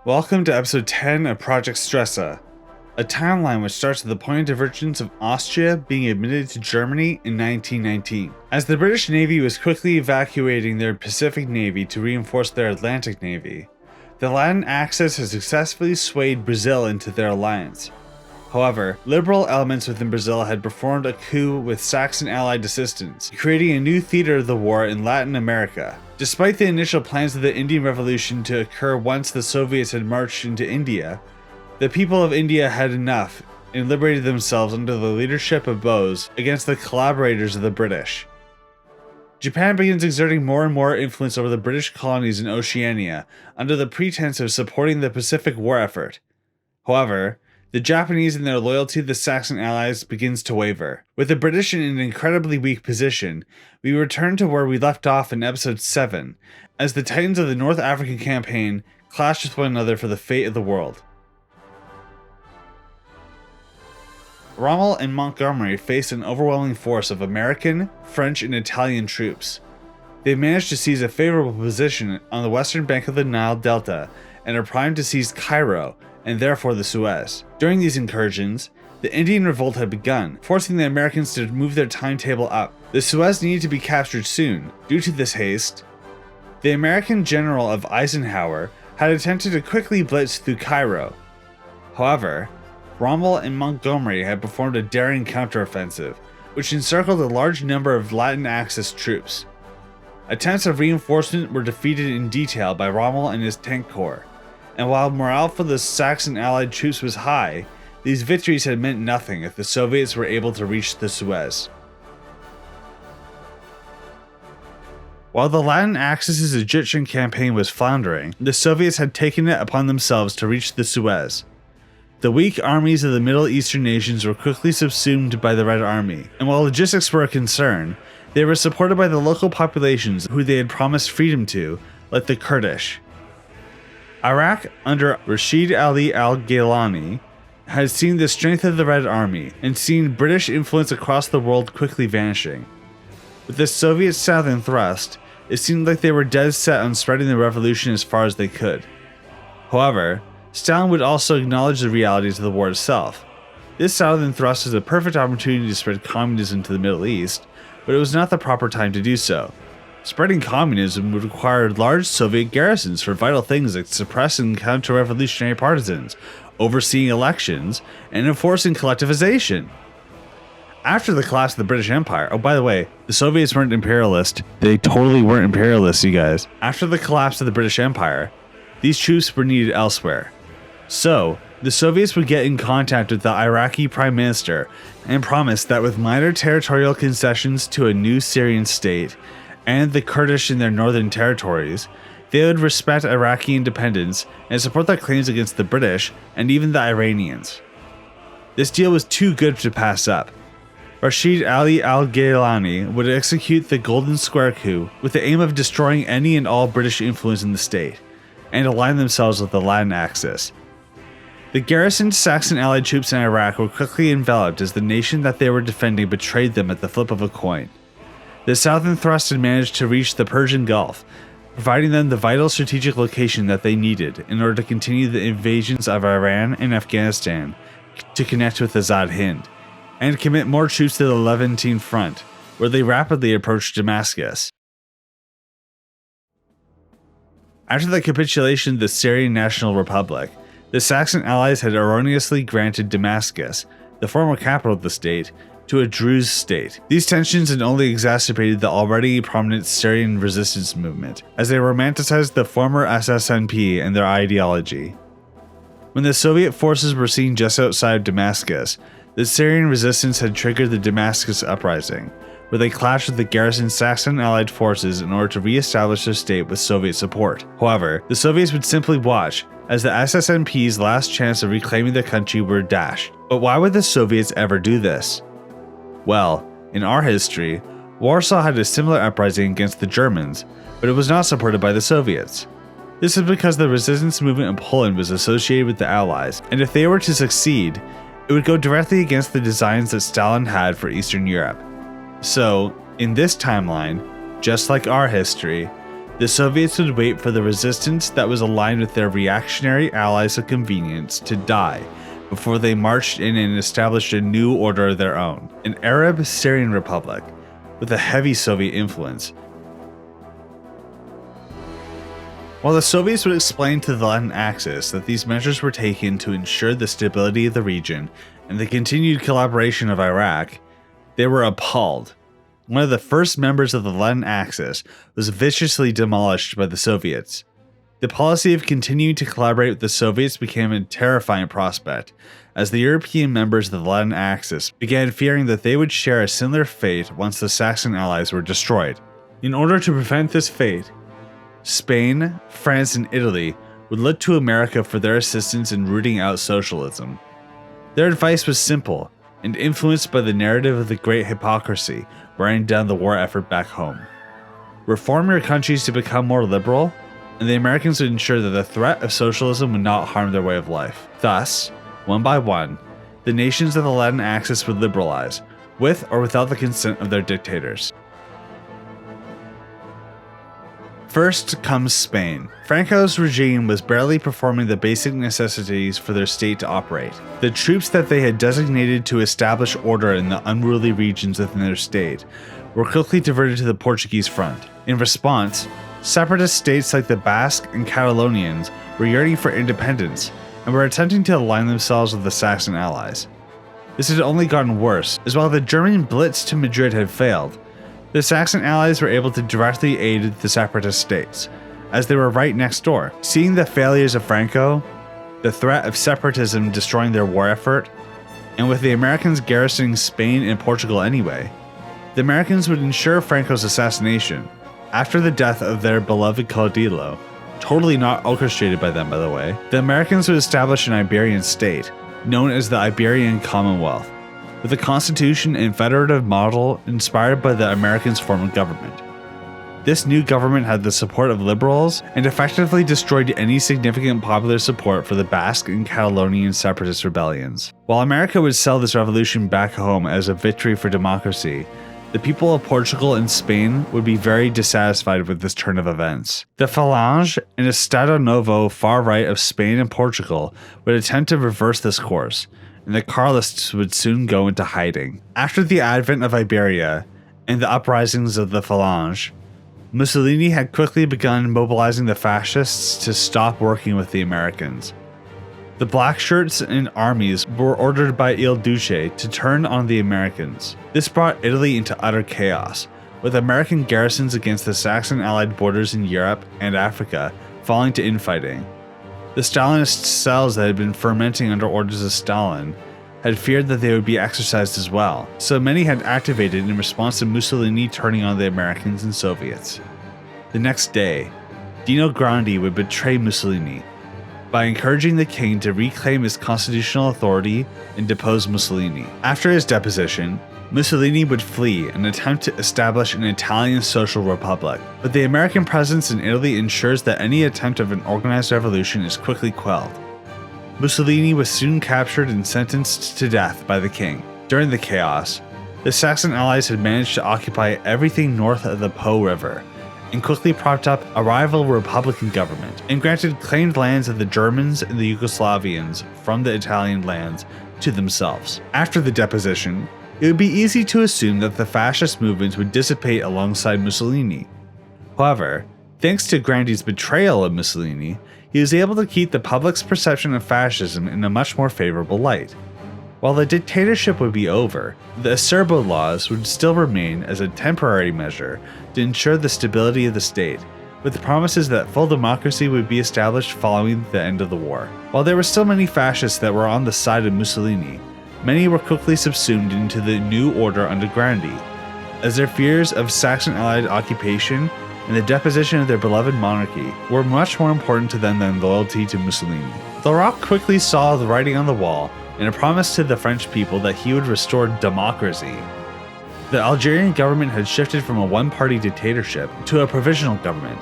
Welcome to episode 10 of Project Stresa, a timeline which starts at the point of divergence of Austria being admitted to Germany in 1919. As the British Navy was quickly evacuating their Pacific Navy to reinforce their Atlantic Navy, the Latin Axis had successfully swayed Brazil into their alliance. However, liberal elements within Brazil had performed a coup with Saxon Allied assistance, creating a new theater of the war in Latin America. Despite the initial plans of the Indian Revolution to occur once the Soviets had marched into India, the people of India had enough and liberated themselves under the leadership of Bose against the collaborators of the British. Japan begins exerting more and more influence over the British colonies in Oceania under the pretense of supporting the Pacific War effort. However, the Japanese and their loyalty to the Saxon Allies begins to waver. With the British in an incredibly weak position, we return to where we left off in episode 7, as the titans of the North African campaign clash with one another for the fate of the world. Rommel and Montgomery faced an overwhelming force of American, French, and Italian troops. They managed to seize a favorable position on the western bank of the Nile Delta and are primed to seize Cairo, and therefore the Suez. During these incursions, the Indian revolt had begun, forcing the Americans to move their timetable up. The Suez needed to be captured soon. Due to this haste, the American general of Eisenhower had attempted to quickly blitz through Cairo. However, Rommel and Montgomery had performed a daring counteroffensive, which encircled a large number of Latin Axis troops. Attempts of reinforcement were defeated in detail by Rommel and his tank corps. And while morale for the Saxon Allied troops was high, these victories had meant nothing if the Soviets were able to reach the Suez. While the Latin Axis' Egyptian campaign was floundering, the Soviets had taken it upon themselves to reach the Suez. The weak armies of the Middle Eastern nations were quickly subsumed by the Red Army, and while logistics were a concern, they were supported by the local populations who they had promised freedom to, like the Kurdish. Iraq, under Rashid Ali al-Gailani, had seen the strength of the Red Army and seen British influence across the world quickly vanishing. With the Soviet southern thrust, it seemed like they were dead set on spreading the revolution as far as they could. However, Stalin would also acknowledge the realities of the war itself. This southern thrust was a perfect opportunity to spread communism to the Middle East, but it was not the proper time to do so. Spreading communism would require large Soviet garrisons for vital things like suppressing counter-revolutionary partisans, overseeing elections, and enforcing collectivization. After the collapse of the British Empire, oh by the way, the Soviets weren't imperialist. They totally weren't imperialists, you guys. After the collapse of the British Empire, these troops were needed elsewhere. So, the Soviets would get in contact with the Iraqi Prime Minister and promise that with minor territorial concessions to a new Syrian state, and the Kurdish in their northern territories, they would respect Iraqi independence and support their claims against the British and even the Iranians. This deal was too good to pass up. Rashid Ali al-Gailani would execute the Golden Square coup with the aim of destroying any and all British influence in the state, and align themselves with the Latin Axis. The garrisoned Saxon Allied troops in Iraq were quickly enveloped as the nation that they were defending betrayed them at the flip of a coin. The southern thrust had managed to reach the Persian Gulf, providing them the vital strategic location that they needed in order to continue the invasions of Iran and Afghanistan to connect with Azad Hind, and commit more troops to the Levantine front, where they rapidly approached Damascus. After the capitulation of the Syrian National Republic, the Saxon Allies had erroneously granted Damascus, the former capital of the state, to a Druze state. These tensions had only exacerbated the already prominent Syrian resistance movement, as they romanticized the former SSNP and their ideology. When the Soviet forces were seen just outside of Damascus, the Syrian resistance had triggered the Damascus Uprising, where they clashed with the garrisoned Saxon Allied forces in order to re-establish their state with Soviet support. However, the Soviets would simply watch as the SSNP's last chance of reclaiming the country were dashed. But why would the Soviets ever do this? Well, in our history, Warsaw had a similar uprising against the Germans, but it was not supported by the Soviets. This is because the resistance movement in Poland was associated with the Allies, and if they were to succeed, it would go directly against the designs that Stalin had for Eastern Europe. So, in this timeline, just like our history, The Soviets would wait for the resistance that was aligned with their reactionary allies of convenience to die before they marched in and established a new order of their own, an Arab Syrian republic with a heavy Soviet influence. While the Soviets would explain to the Latin Axis that these measures were taken to ensure the stability of the region and the continued collaboration of Iraq, they were appalled. One of the first members of the Latin Axis was viciously demolished by the Soviets. The policy of continuing to collaborate with the Soviets became a terrifying prospect, as the European members of the Latin Axis began fearing that they would share a similar fate once the Saxon Allies were destroyed. In order to prevent this fate, Spain, France, and Italy would look to America for their assistance in rooting out socialism. Their advice was simple and influenced by the narrative of the Great Hypocrisy wearing down the war effort back home. Reform your countries to become more liberal, and the Americans would ensure that the threat of socialism would not harm their way of life. Thus, one by one, the nations of the Latin Axis would liberalize, with or without the consent of their dictators. First comes Spain. Franco's regime was barely performing the basic necessities for their state to operate. The troops that they had designated to establish order in the unruly regions within their state were quickly diverted to the Portuguese front. In response, separatist states like the Basque and Catalonians were yearning for independence and were attempting to align themselves with the Saxon Allies. This had only gotten worse, as while the German blitz to Madrid had failed, the Saxon Allies were able to directly aid the separatist states, as they were right next door. Seeing the failures of Franco, the threat of separatism destroying their war effort, and with the Americans garrisoning Spain and Portugal anyway, the Americans would ensure Franco's assassination after the death of their beloved Caudillo, totally not orchestrated by them by the way. The Americans would establish an Iberian state, known as the Iberian Commonwealth, with a constitution and federative model inspired by the Americans' form of government. This new government had the support of liberals and effectively destroyed any significant popular support for the Basque and Catalonian separatist rebellions. While America would sell this revolution back home as a victory for democracy, the people of Portugal and Spain would be very dissatisfied with this turn of events. The Falange and Estado Novo far right of Spain and Portugal would attempt to reverse this course, and the Carlists would soon go into hiding. After the advent of Iberia and the uprisings of the Falange, Mussolini had quickly begun mobilizing the Fascists to stop working with the Americans. The black shirts and armies were ordered by Il Duce to turn on the Americans. This brought Italy into utter chaos, with American garrisons against the Saxon allied borders in Europe and Africa falling to infighting. The Stalinist cells that had been fermenting under orders of Stalin had feared that they would be exercised as well, so many had activated in response to Mussolini turning on the Americans and Soviets. The next day, Dino Grandi would betray Mussolini by encouraging the king to reclaim his constitutional authority and depose Mussolini. After his deposition, Mussolini would flee and attempt to establish an Italian social republic, but the American presence in Italy ensures that any attempt of an organized revolution is quickly quelled. Mussolini was soon captured and sentenced to death by the king. During the chaos, the Saxon Allies had managed to occupy everything north of the Po River, and quickly propped up a rival Republican government, and granted claimed lands of the Germans and the Yugoslavians from the Italian lands to themselves. After the deposition, it would be easy to assume that the fascist movement would dissipate alongside Mussolini. However, thanks to Grandi's betrayal of Mussolini, he was able to keep the public's perception of fascism in a much more favorable light. While the dictatorship would be over, the Acerbo laws would still remain as a temporary measure to ensure the stability of the state, with promises that full democracy would be established following the end of the war. While there were still many fascists that were on the side of Mussolini, many were quickly subsumed into the new order under Grandi, as their fears of Saxon Allied occupation and the deposition of their beloved monarchy were much more important to them than loyalty to Mussolini. Laroque quickly saw the writing on the wall and a promise to the French people that he would restore democracy. The Algerian government had shifted from a one-party dictatorship to a provisional government,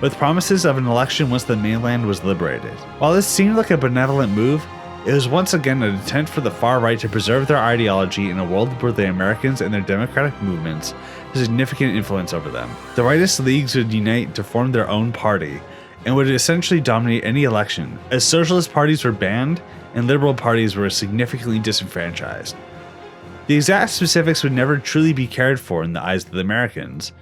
with promises of an election once the mainland was liberated. While this seemed like a benevolent move, It was once again an attempt for the far right to preserve their ideology in a world where the Americans and their democratic movements had significant influence over them. The rightist leagues would unite to form their own party, and would essentially dominate any election, as socialist parties were banned and liberal parties were significantly disenfranchised. The exact specifics would never truly be cared for in the eyes of the Americans,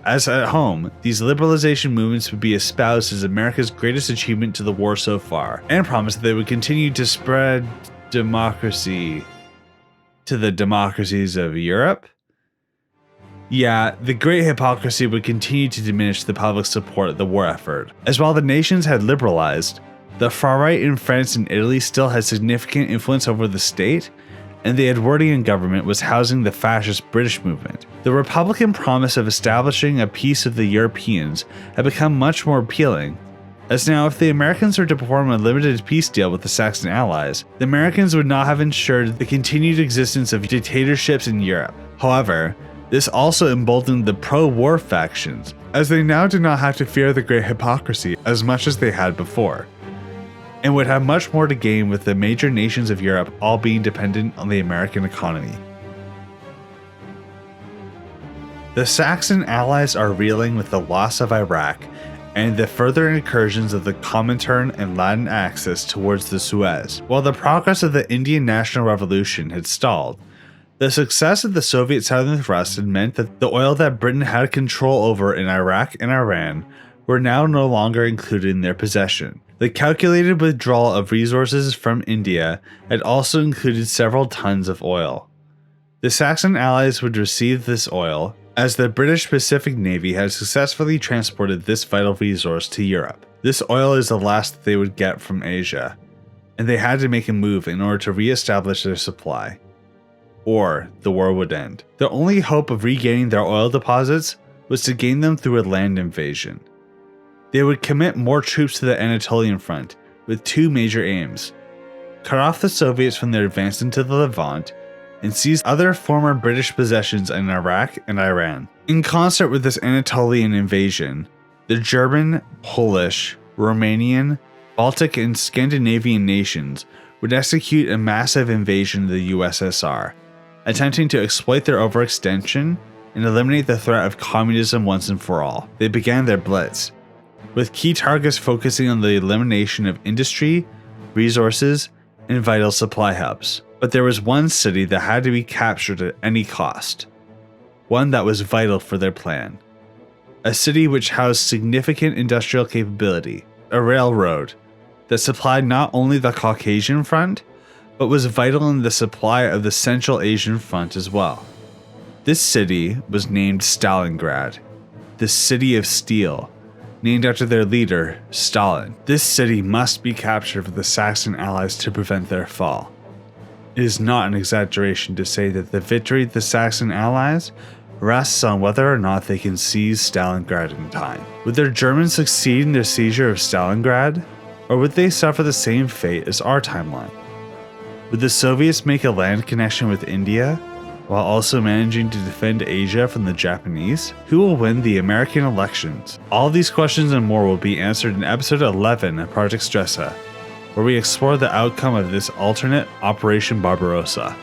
as at home, these liberalization movements would be espoused as America's greatest achievement to the war so far, and promised that they would continue to spread democracy to the democracies of Europe. Yeah, the great hypocrisy would continue to diminish the public's support of the war effort, as while the nations had liberalized, the far right in France and Italy still had significant influence over the state, and the Edwardian government was housing the fascist British movement. The Republican promise of establishing a peace of the Europeans had become much more appealing, as now if the Americans were to perform a limited peace deal with the Saxon Allies, the Americans would not have ensured the continued existence of dictatorships in Europe. However, this also emboldened the pro-war factions, as they now did not have to fear the great hypocrisy as much as they had before, and would have much more to gain with the major nations of Europe all being dependent on the American economy. The Saxon Allies are reeling with the loss of Iraq and the further incursions of the Comintern and Latin Axis towards the Suez. While the progress of the Indian National Revolution had stalled, the success of the Soviet Southern Thrust had meant that the oil that Britain had control over in Iraq and Iran were now no longer included in their possession. The calculated withdrawal of resources from India had also included several tons of oil. The Saxon Allies would receive this oil, as the British Pacific Navy had successfully transported this vital resource to Europe. This oil is the last that they would get from Asia, and they had to make a move in order to re-establish their supply, or the war would end. The only hope of regaining their oil deposits was to gain them through a land invasion. They would commit more troops to the Anatolian front, with two major aims: cut off the Soviets from their advance into the Levant, and seize other former British possessions in Iraq and Iran. In concert with this Anatolian invasion, the German, Polish, Romanian, Baltic, and Scandinavian nations would execute a massive invasion of the USSR, attempting to exploit their overextension and eliminate the threat of communism once and for all. They began their blitz, with key targets focusing on the elimination of industry, resources, and vital supply hubs. But there was one city that had to be captured at any cost, one that was vital for their plan. A city which housed significant industrial capability, a railroad that supplied not only the Caucasian front, but was vital in the supply of the Central Asian front as well. This city was named Stalingrad, the City of Steel, named after their leader, Stalin. This city must be captured for the Saxon Allies to prevent their fall. It is not an exaggeration to say that the victory of the Saxon Allies rests on whether or not they can seize Stalingrad in time. Would their Germans succeed in their seizure of Stalingrad, or would they suffer the same fate as our timeline? Would the Soviets make a land connection with India, while also managing to defend Asia from the Japanese? Who will win the American elections? All these questions and more will be answered in episode 11 of Project Stresa, where we explore the outcome of this alternate Operation Barbarossa.